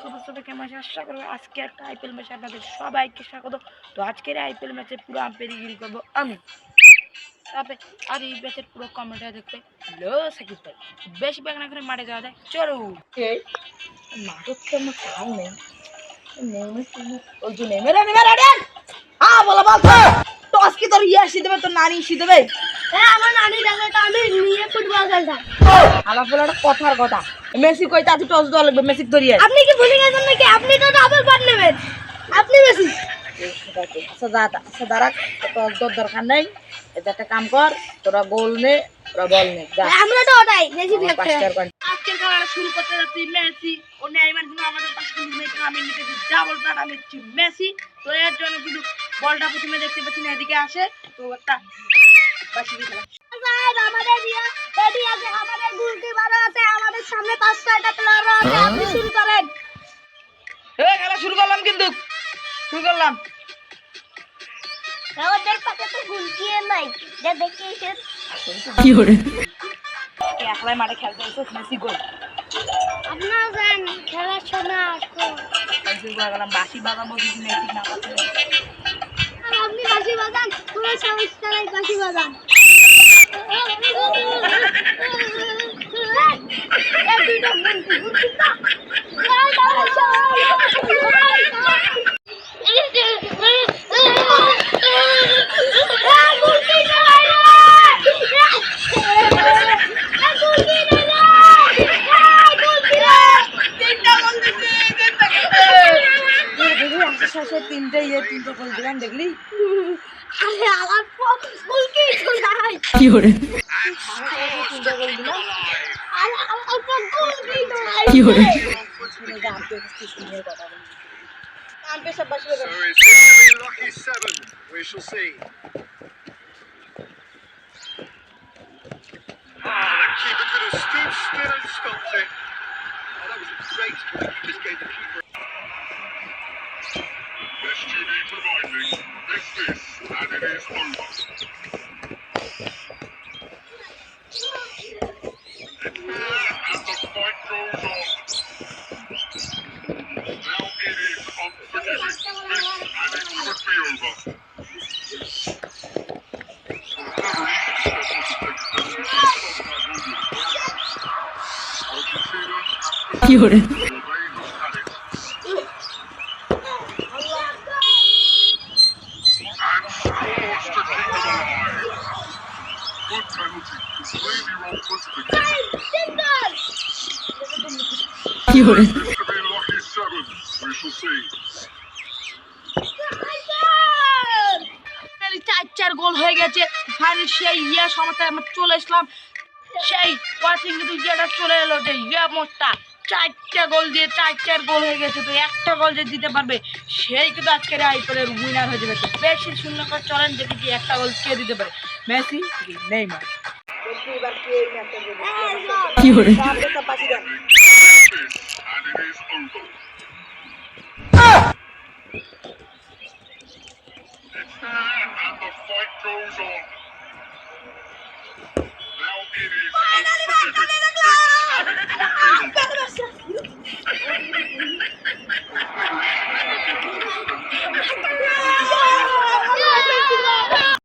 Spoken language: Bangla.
সবাই কেমন আছে আশা করবো আজকে একটা আইপিএল ম্যাচে আপনাদের সবাইকে স্বাগত। তো আজকের আইপিএল ম্যাচে পুরো আম্পায়ারিগিরি করবো আমি। তবে আর এই ম্যাচের পুরো কমেন্টটা দেখতে লো সাকিব ভাই বেশি ব্যাগ না করে মাঠে যাওয়া যায়। চলো মাঠের তো আমার কাল নেই ওই যে টস কি তোর ইয়ে আসি দেবে তোর নানি এসে দেবে। আমার নানি দেখে তো আমি নিয়ে ফুটবল খেলতাম। আলাপ বলে একটা কথার কথা মেসি কই তাতে টস দেওয়া লাগবে মেসি ধরিয়ে। আপনি কি ভুলে গেছেন নাকি? আপনি তো ডাবল পার নেবেন, আপনি মেসি। আচ্ছা দাঁড়া টস দেওয়ার দরকার নেই, এটা একটা কাম কর, তোরা গোল নে তোরা বল নে যা। আমরা তো ওটাই মেসি দেখতে। আজকের খেলাটা শুরু করতে যাচ্ছি মেসি ও নেইমার জন্য আমাদের পাশে কিন্তু আমি নিতেছি ডাবল পার, আমি হচ্ছি মেসি। তো এর জন্য কিন্তু বলটা প্রথমে দেখতে পাচ্ছি না এদিকে আসে তো একটা বাসি খেলা আমাদের দিয়া রেডি আছে, আমাদের গোলকিপার আছে, আমাদের সামনে 5-6টা প্লেয়ার আছে। আপনি শুরু করেন। খেলা শুরু করলাম কিন্তু শুরু করলাম। আমাদের পাশে তো গোলকিপার নাই, যা দেখে এসে কি হরে একলাই মাঠে খেলতে এসে মেসি গোল। আপনারা যান খেলার সময় আসুন। গেলাম বাসি বাজাবো কিছু মেসি না পাচ্ছে। আর আপনি বাঁশি বাজান, কোনো সমস্যা নাই, বাঁশি বাজান। তিনটে গোল দিলাম দেখলি। কি হরে তিনটে গোল দিলাম কি হরে Destiny providing, this is, and it is over. And the fight goes on. Now it is unforgiving, this, and it could be over. কি হরে কি হরে চার গোল হয়ে গেছে। ফাইনাল সেই ইয়া সময়টায় আমরা চলে আসলাম, সেই ওয়াচিং কিন্তু ইয়েটা চলে এলো যে ইয়া মোটটা 4টা গোল দিয়ে 4 গোল হয়ে গেছে। তো একটা গোল যে দিতে পারবে সেই কিন্তু আজকের আইপিএলের উইনার হয়ে যাবে। তো বেশি শূন্য করে চলেন দেখি যে একটা গোল কে দিতে পারে, মেসি নেইমার। কি হরে And the fight goes on.